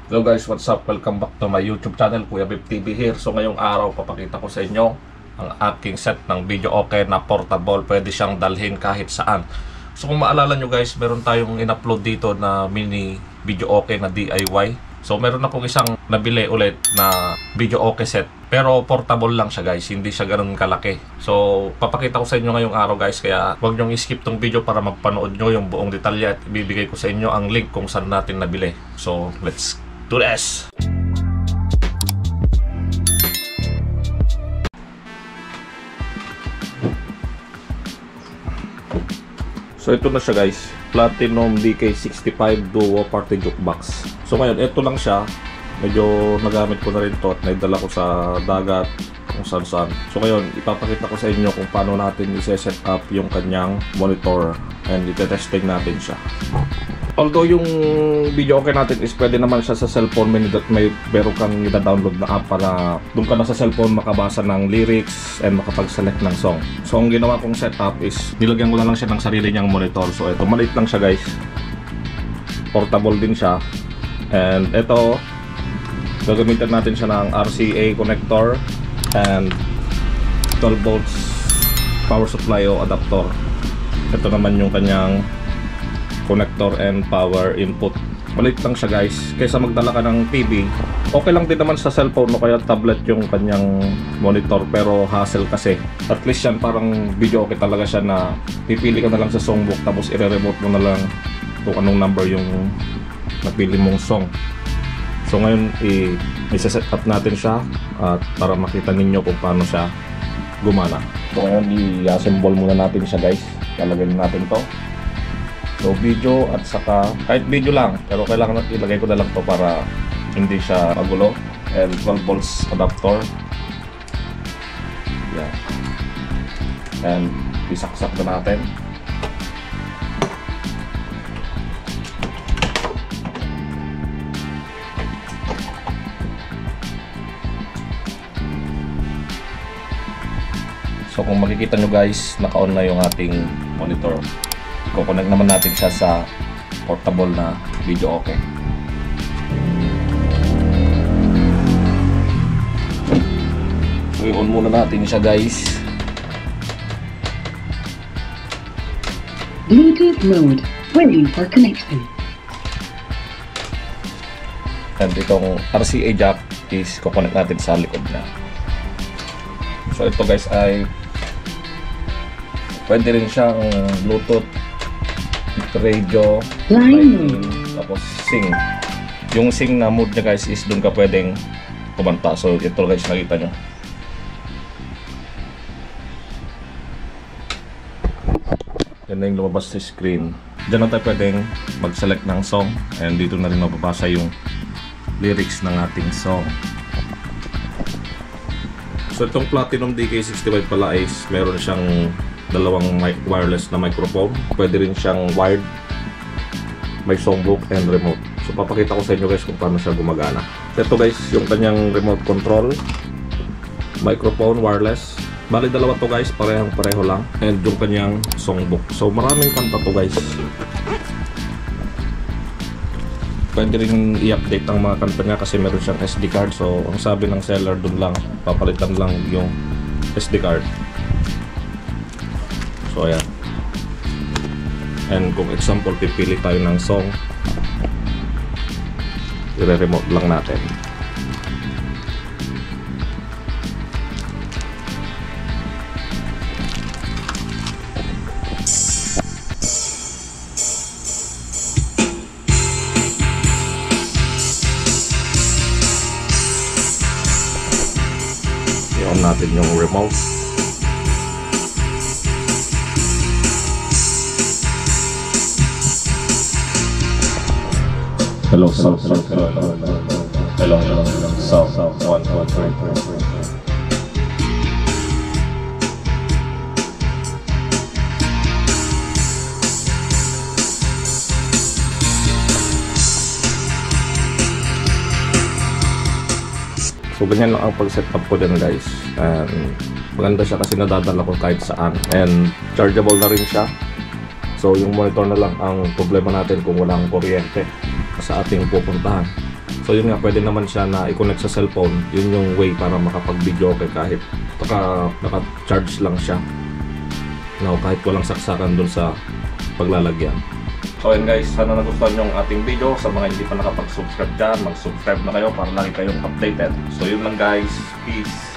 Hello guys, what's up? Welcome back to my YouTube channel, Kuya Beb TV here. So ngayong araw, papakita ko sa inyo ang aking set ng video okay na portable. Pwede siyang dalhin kahit saan. So kung maalala nyo guys, meron tayong in-upload dito na mini video okay na DIY. So meron na pong isang nabili ulit na video okay set. Pero portable lang siya guys, hindi siya ganun kalaki. So papakita ko sa inyo ngayong araw guys, kaya huwag nyo i-skip tong video para magpanood nyo yung buong detalye at ibibigay ko sa inyo ang link kung saan natin nabili. So let's do this! So ito na siya guys, Platinum DK65 Duo Party Jukebox. So ngayon, ito lang siya. Medyo nagamit ko na rin to at naidala ko sa dagat kung saan. So ngayon, ipapakita ko sa inyo kung paano natin i-set up yung kanyang monitor and ite-testing natin siya. Although yung video okay natin is pwede naman siya sa cellphone, meron kang i-download na app para doon ka na sa cellphone makabasa ng lyrics and makapag-select ng song. So ang ginawa kong setup is nilagyan ko na lang siya ng sarili niyang monitor. So ito, maliit lang siya guys. Portable din siya. And ito, gagamitan natin siya ng RCA connector and 12 volts power supply o adapter. Ito naman yung kanyang connector and power input. Maliit lang siya guys. Kaysa magdala ka ng TV, okay lang din naman sa cellphone o kaya tablet yung kanyang monitor, pero hassle kasi. At least yan parang video okay talaga siya na pipili ka na lang sa songbook tapos i-remote mo na lang kung anong number yung napili mong song. So ngayon i-set up natin siya at para makita ninyo kung paano siya gumana. So ngayon i-assemble muna natin siya guys. Lalagyan natin to. So video at saka kahit video lang, pero kailangan ilagay ko na lang to para hindi siya magulo. And 12 volts adapter. Yeah. And isaksak na natin. So kung makikita nyo guys, naka-on na yung ating monitor. Kukunik naman natin siya sa portable na video okay. So i-on muna natin siya guys. Bluetooth mode, ready for connection. And itong RCA jack is kukunik natin sa likod na. So ito guys ay pwede rin siyang Bluetooth, radio, lighting, tapos sing. Yung sing na mode niya guys is dun ka pwedeng kumanta. So ito guys, nakita nyo. Yan na yung lumabas sa screen. Diyan na tayo pwedeng mag-select ng song and dito na rin mababasa yung lyrics ng ating song. So itong Platinum DK65 pala is meron siyang dalawang wireless na microphone. Pwede rin siyang wired, may songbook and remote. So papakita ko sa inyo guys kung paano siya gumagana. Ito guys yung kanyang remote control, microphone, wireless. Bali dalawa to guys, pareho lang. And yung kanyang songbook. So maraming kanta to guys. Pwede rin i-update ang mga kanta niya kasi meron siyang SD card. So ang sabi ng seller dun lang, papalitan lang yung SD card. So ayan. And kung example, pipili tayo ng song, i-remote lang natin. I-on natin yung remote. Hello, sound, hello, sound, 1, 2, 3. So ganyan lang ang pag-setup ko dyan guys. And maganda siya kasi nadadala ko kahit saan. And chargeable na rin siya. So yung monitor na lang ang problema natin kung walang kuryente sa ating pupuntahan. So yun nga, pwede naman siya na i-connect sa cellphone. Yun yung way para makapag-video okay kahit naka-charge lang siya. No, kahit walang saksakan dun sa paglalagyan. So yun guys, sana nagustuhan nyo ang ating video. Sa mga hindi pa nakapag-subscribe dyan, mag-subscribe na kayo para lagi kayong updated. So yun lang guys, peace!